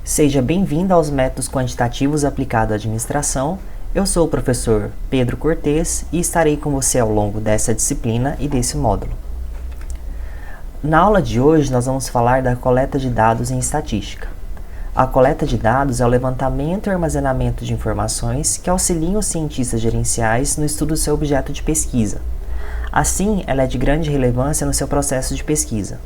Seja bem-vindo aos métodos quantitativos aplicados à administração. Eu sou o professor Pedro Cortes e estarei com você ao longo dessa disciplina e desse módulo. Na aula de hoje, nós vamos falar da coleta de dados em estatística. A coleta de dados é o levantamento e armazenamento de informações que auxiliam os cientistas gerenciais no estudo do seu objeto de pesquisa. Assim, ela é de grande relevância no seu processo de pesquisa.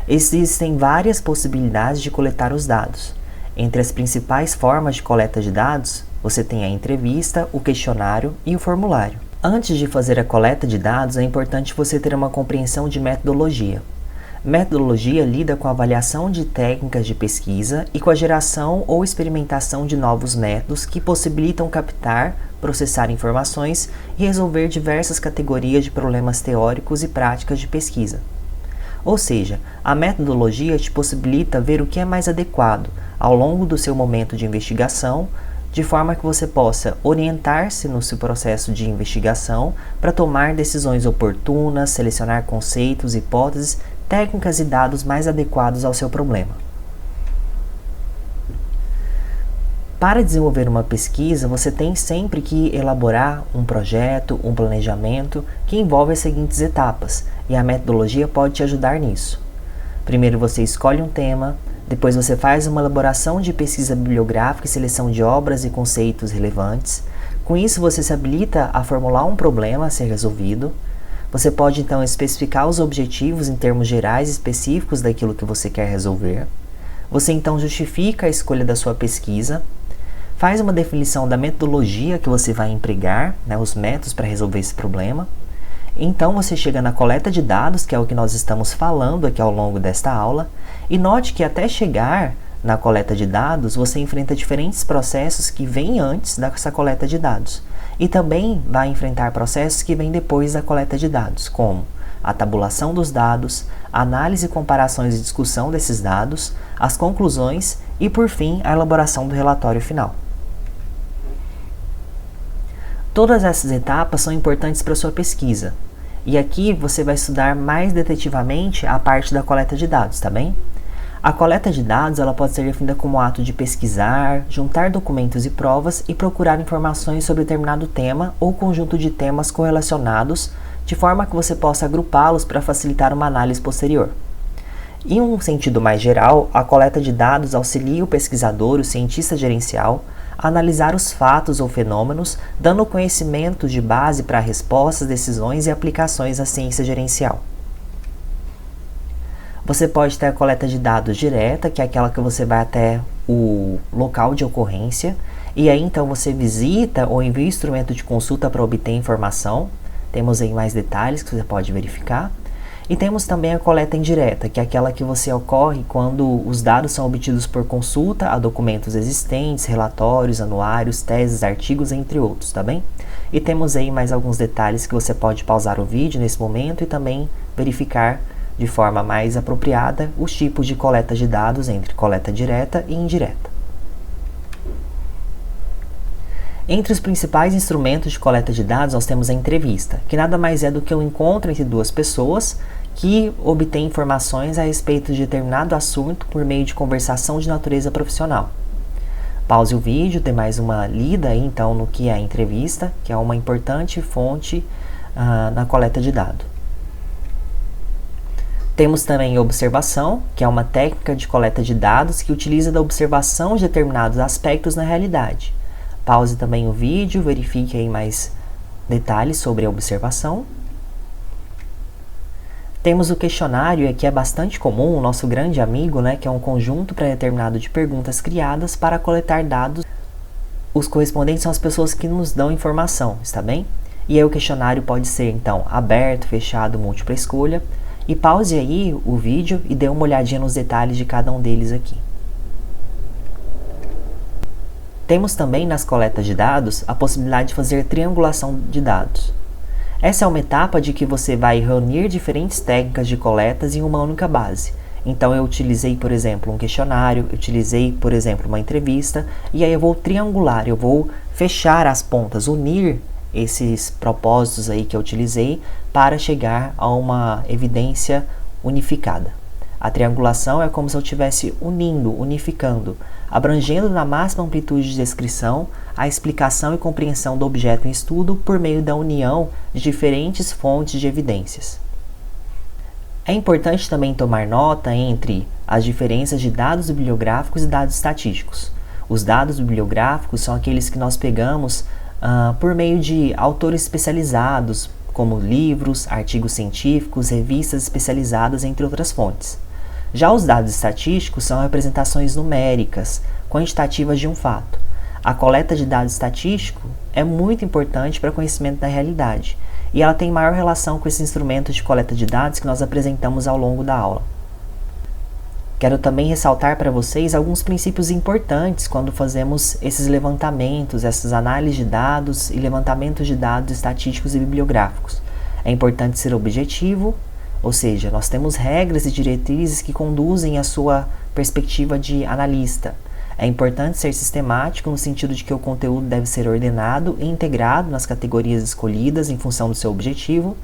Existem várias possibilidades de coletar os dados. Entre as principais formas de coleta de dados, você tem a entrevista, o questionário e o formulário. Antes de fazer a coleta de dados, é importante você ter uma compreensão de metodologia. Metodologia lida com a avaliação de técnicas de pesquisa e com a geração ou experimentação de novos métodos que possibilitam captar, processar informações e resolver diversas categorias de problemas teóricos e práticas de pesquisa. Ou seja, a metodologia te possibilita ver o que é mais adequado ao longo do seu momento de investigação, de forma que você possa orientar-se no seu processo de investigação para tomar decisões oportunas, selecionar conceitos, hipóteses, técnicas e dados mais adequados ao seu problema. Para desenvolver uma pesquisa, você tem sempre que elaborar um projeto, um planejamento que envolve as seguintes etapas, e a metodologia pode te ajudar nisso. Primeiro você escolhe um tema, depois você faz uma elaboração de pesquisa bibliográfica e seleção de obras e conceitos relevantes. Com isso você se habilita a formular um problema a ser resolvido. Você pode então especificar os objetivos em termos gerais e específicos daquilo que você quer resolver. Você então justifica a escolha da sua pesquisa, faz uma definição da metodologia que você vai empregar, os métodos para resolver esse problema. Então você chega na coleta de dados, que é o que nós estamos falando aqui ao longo desta aula, e note que até chegar na coleta de dados, você enfrenta diferentes processos que vêm antes dessa coleta de dados. E também vai enfrentar processos que vêm depois da coleta de dados, como a tabulação dos dados, análise, comparações e discussão desses dados, as conclusões e, por fim, a elaboração do relatório final. Todas essas etapas são importantes para a sua pesquisa. E aqui você vai estudar mais detetivamente a parte da coleta de dados, tá bem? A coleta de dados ela pode ser definida como o ato de pesquisar, juntar documentos e provas e procurar informações sobre determinado tema ou conjunto de temas correlacionados, de forma que você possa agrupá-los para facilitar uma análise posterior. Em um sentido mais geral, a coleta de dados auxilia o pesquisador, o cientista gerencial, a analisar os fatos ou fenômenos, dando conhecimento de base para respostas, decisões e aplicações da ciência gerencial. Você pode ter a coleta de dados direta, que é aquela que você vai até o local de ocorrência, e aí então você visita ou envia o instrumento de consulta para obter informação. Temos aí mais detalhes que você pode verificar. E temos também a coleta indireta, que é aquela que você ocorre quando os dados são obtidos por consulta a documentos existentes, relatórios, anuários, teses, artigos, entre outros, tá bem? E temos aí mais alguns detalhes que você pode pausar o vídeo nesse momento e também verificar de forma mais apropriada os tipos de coleta de dados entre coleta direta e indireta. Entre os principais instrumentos de coleta de dados, nós temos a entrevista, que nada mais é do que um encontro entre duas pessoas que obtêm informações a respeito de determinado assunto por meio de conversação de natureza profissional. Pause o vídeo, dê mais uma lida aí, então no que é a entrevista, que é uma importante fonte na coleta de dados. Temos também a observação, que é uma técnica de coleta de dados que utiliza da observação de determinados aspectos na realidade. Pause também o vídeo, verifique aí mais detalhes sobre a observação. Temos o questionário, e aqui é bastante comum, o nosso grande amigo, que é um conjunto pré-determinado de perguntas criadas para coletar dados. Os correspondentes são as pessoas que nos dão informação, está bem? E aí o questionário pode ser, então, aberto, fechado, múltipla escolha. E pause aí o vídeo e dê uma olhadinha nos detalhes de cada um deles aqui. Temos também nas coletas de dados a possibilidade de fazer triangulação de dados. Essa é uma etapa de que você vai reunir diferentes técnicas de coletas em uma única base. Então eu utilizei, por exemplo, um questionário, utilizei, por exemplo, uma entrevista, e aí eu vou triangular, eu vou fechar as pontas, unir esses propósitos aí que eu utilizei para chegar a uma evidência unificada. A triangulação é como se eu estivesse unificando, abrangendo na máxima amplitude de descrição a explicação e compreensão do objeto em estudo por meio da união de diferentes fontes de evidências. É importante também tomar nota entre as diferenças de dados bibliográficos e dados estatísticos. Os dados bibliográficos são aqueles que nós pegamos por meio de autores especializados, como livros, artigos científicos, revistas especializadas, entre outras fontes. Já os dados estatísticos são representações numéricas, quantitativas de um fato. A coleta de dados estatísticos é muito importante para o conhecimento da realidade, e ela tem maior relação com esse instrumento de coleta de dados que nós apresentamos ao longo da aula. Quero também ressaltar para vocês alguns princípios importantes quando fazemos esses levantamentos, essas análises de dados e levantamentos de dados estatísticos e bibliográficos. É importante ser objetivo, ou seja, nós temos regras e diretrizes que conduzem a sua perspectiva de analista. É importante ser sistemático no sentido de que o conteúdo deve ser ordenado e integrado nas categorias escolhidas em função do seu objetivo,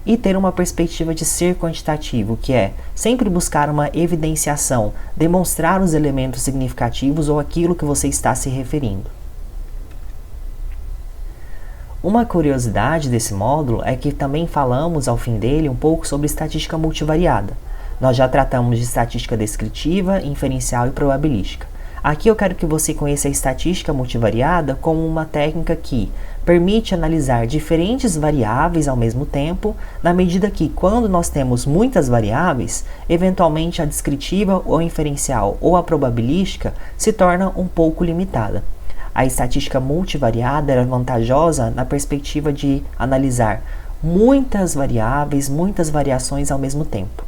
e ter uma perspectiva de ser quantitativo, que é sempre buscar uma evidenciação, demonstrar os elementos significativos ou aquilo que você está se referindo. Uma curiosidade desse módulo é que também falamos ao fim dele um pouco sobre estatística multivariada. Nós já tratamos de estatística descritiva, inferencial e probabilística. Aqui eu quero que você conheça a estatística multivariada como uma técnica que permite analisar diferentes variáveis ao mesmo tempo, na medida que, quando nós temos muitas variáveis, eventualmente a descritiva ou inferencial ou a probabilística se torna um pouco limitada. A estatística multivariada era vantajosa na perspectiva de analisar muitas variáveis, muitas variações ao mesmo tempo.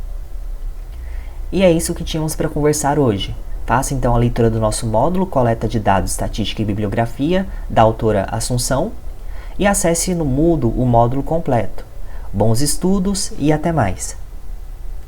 E é isso que tínhamos para conversar hoje. Faça então a leitura do nosso módulo Coleta de Dados, Estatística e Bibliografia, da autora Assunção, e acesse no Moodle o módulo completo. Bons estudos e até mais!